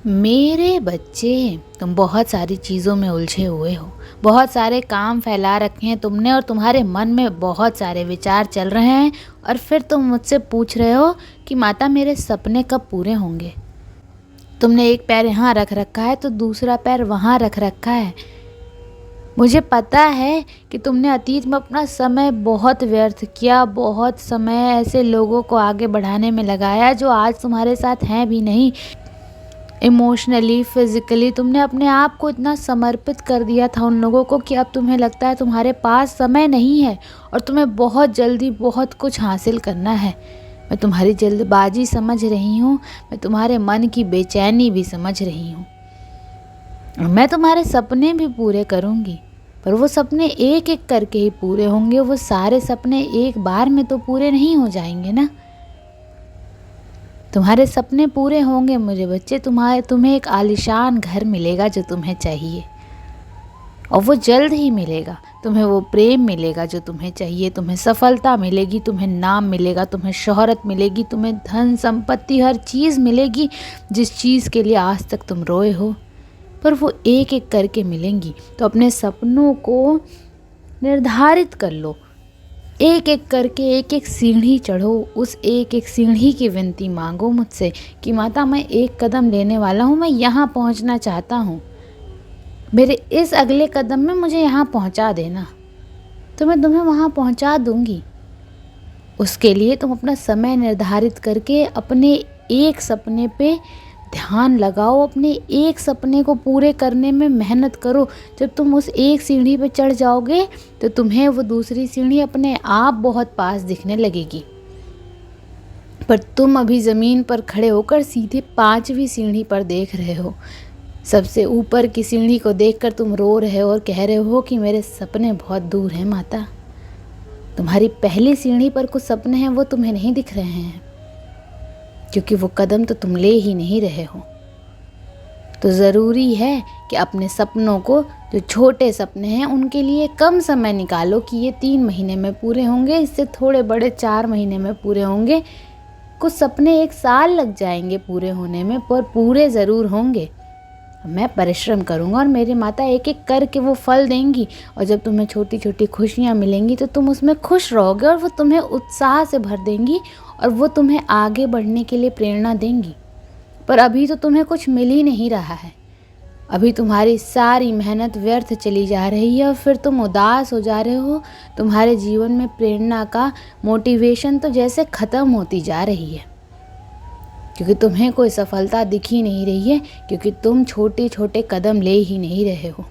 मेरे बच्चे, तुम बहुत सारी चीज़ों में उलझे हुए हो। बहुत सारे काम फैला रखे हैं तुमने और तुम्हारे मन में बहुत सारे विचार चल रहे हैं। और फिर तुम मुझसे पूछ रहे हो कि माता मेरे सपने कब पूरे होंगे। तुमने एक पैर यहाँ रख रखा है तो दूसरा पैर वहाँ रख रखा है। मुझे पता है कि तुमने अतीत में अपना समय बहुत व्यर्थ किया, बहुत समय ऐसे लोगों को आगे बढ़ाने में लगाया जो आज तुम्हारे साथ हैं भी नहीं। इमोशनली, फिज़िकली तुमने अपने आप को इतना समर्पित कर दिया था उन लोगों को कि अब तुम्हें लगता है तुम्हारे पास समय नहीं है और तुम्हें बहुत जल्दी बहुत कुछ हासिल करना है। मैं तुम्हारी जल्दबाजी समझ रही हूँ, मैं तुम्हारे मन की बेचैनी भी समझ रही हूँ। मैं तुम्हारे सपने भी पूरे करूँगी, पर वो सपने एक एक करके ही पूरे होंगे। वो सारे सपने एक बार में तो पूरे नहीं हो जाएंगे ना। तुम्हारे सपने पूरे होंगे मेरे बच्चे। तुम्हें एक आलीशान घर मिलेगा जो तुम्हें चाहिए, और वो जल्द ही मिलेगा। तुम्हें वो प्रेम मिलेगा जो तुम्हें चाहिए, तुम्हें सफलता मिलेगी, तुम्हें नाम मिलेगा, तुम्हें शोहरत मिलेगी, तुम्हें धन संपत्ति हर चीज़ मिलेगी जिस चीज़ के लिए आज तक तुम रोए हो। पर वो एक एक करके मिलेंगी। तो अपने सपनों को निर्धारित कर लो, एक एक करके एक एक सीढ़ी चढ़ो। उस एक एक सीढ़ी की विनती मांगो मुझसे कि माता मैं एक कदम लेने वाला हूँ, मैं यहाँ पहुँचना चाहता हूँ, मेरे इस अगले कदम में मुझे यहाँ पहुँचा देना, तो मैं तुम्हें वहाँ पहुँचा दूँगी। उसके लिए तुम अपना समय निर्धारित करके अपने एक सपने पे ध्यान लगाओ, अपने एक सपने को पूरे करने में मेहनत करो। जब तुम उस एक सीढ़ी पे चढ़ जाओगे तो तुम्हें वो दूसरी सीढ़ी अपने आप बहुत पास दिखने लगेगी। पर तुम अभी ज़मीन पर खड़े होकर सीधे 5वीं सीढ़ी पर देख रहे हो। सबसे ऊपर की सीढ़ी को देखकर तुम रो रहे हो और कह रहे हो कि मेरे सपने बहुत दूर हैं माता। तुम्हारी पहली सीढ़ी पर कुछ सपने हैं, वो तुम्हें नहीं दिख रहे हैं क्योंकि वो कदम तो तुम ले ही नहीं रहे हो। तो ज़रूरी है कि अपने सपनों को, जो छोटे सपने हैं उनके लिए कम समय निकालो कि ये 3 महीने में पूरे होंगे, इससे थोड़े बड़े 4 महीने में पूरे होंगे, कुछ सपने 1 साल लग जाएंगे पूरे होने में, पर पूरे ज़रूर होंगे। मैं परिश्रम करूँगा और मेरी माता एक एक करके वो फल देंगी। और जब तुम्हें छोटी छोटी खुशियाँ मिलेंगी तो तुम उसमें खुश रहोगे और वो तुम्हें उत्साह से भर देंगी और वो तुम्हें आगे बढ़ने के लिए प्रेरणा देंगी। पर अभी तो तुम्हें कुछ मिल ही नहीं रहा है, अभी तुम्हारी सारी मेहनत व्यर्थ चली जा रही है और फिर तुम उदास हो जा रहे हो। तुम्हारे जीवन में प्रेरणा का मोटिवेशन तो जैसे ख़त्म होती जा रही है, क्योंकि तुम्हें कोई सफलता दिख ही नहीं रही है, क्योंकि तुम छोटे छोटे कदम ले ही नहीं रहे हो।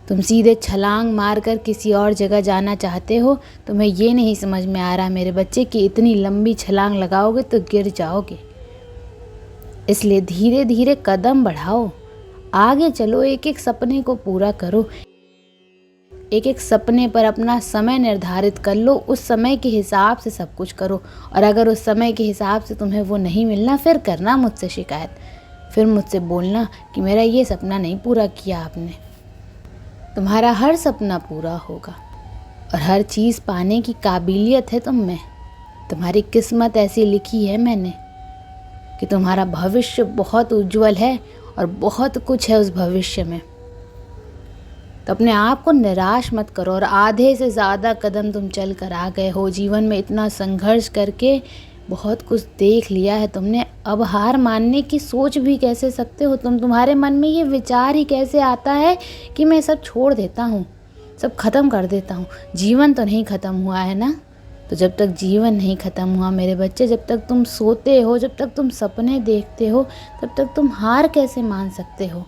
तुम सीधे छलांग मारकर किसी और जगह जाना चाहते हो। तुम्हें ये नहीं समझ में आ रहा मेरे बच्चे कि इतनी लंबी छलांग लगाओगे तो गिर जाओगे। इसलिए धीरे धीरे कदम बढ़ाओ, आगे चलो, एक एक सपने को पूरा करो। एक एक सपने पर अपना समय निर्धारित कर लो, उस समय के हिसाब से सब कुछ करो। और अगर उस समय के हिसाब से तुम्हें वो नहीं मिलना, फिर करना मुझसे शिकायत, फिर मुझसे बोलना कि मेरा ये सपना नहीं पूरा किया आपने। तुम्हारा हर सपना पूरा होगा और हर चीज़ पाने की काबिलियत है तुम में। तुम्हारी किस्मत ऐसी लिखी है मैंने कि तुम्हारा भविष्य बहुत उज्जवल है और बहुत कुछ है उस भविष्य में। तो अपने आप को निराश मत करो। और आधे से ज़्यादा कदम तुम चल कर आ गए हो, जीवन में इतना संघर्ष करके बहुत कुछ देख लिया है तुमने। अब हार मानने की सोच भी कैसे सकते हो तुम? तुम्हारे मन में ये विचार ही कैसे आता है कि मैं सब छोड़ देता हूँ, सब ख़त्म कर देता हूँ? जीवन तो नहीं ख़त्म हुआ है ना। तो जब तक जीवन नहीं ख़त्म हुआ मेरे बच्चे, जब तक तुम सोते हो, जब तक तुम सपने देखते हो, तब तक तुम हार कैसे मान सकते हो?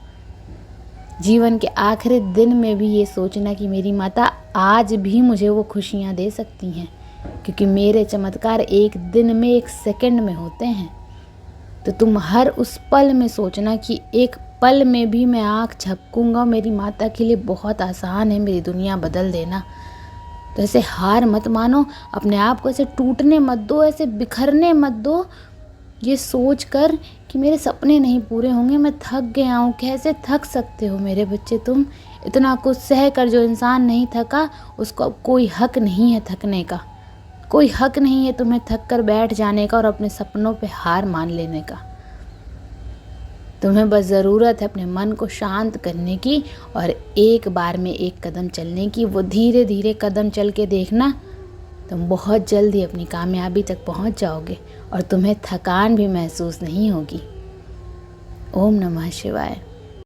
जीवन के आखिरी दिन में भी ये सोचना कि मेरी माता आज भी मुझे वो खुशियाँ दे सकती हैं, क्योंकि मेरे चमत्कार एक दिन में, एक सेकंड में होते हैं। तो तुम हर उस पल में सोचना कि एक पल में भी मैं आँख झपकूंगा, मेरी माता के लिए बहुत आसान है मेरी दुनिया बदल देना। तो ऐसे हार मत मानो, अपने आप को ऐसे टूटने मत दो, ऐसे बिखरने मत दो ये सोच कर कि मेरे सपने नहीं पूरे होंगे, मैं थक गया हूँ। कैसे थक सकते हो मेरे बच्चे तुम? इतना कुछ सह कर जो इंसान नहीं थका, उसको अब कोई हक नहीं है थकने का। कोई हक नहीं है तुम्हें थक कर बैठ जाने का और अपने सपनों पे हार मान लेने का। तुम्हें बस ज़रूरत है अपने मन को शांत करने की और एक बार में एक कदम चलने की। वो धीरे धीरे कदम चल के देखना, तुम बहुत जल्द ही अपनी कामयाबी तक पहुंच जाओगे और तुम्हें थकान भी महसूस नहीं होगी। ओम नमः शिवाय।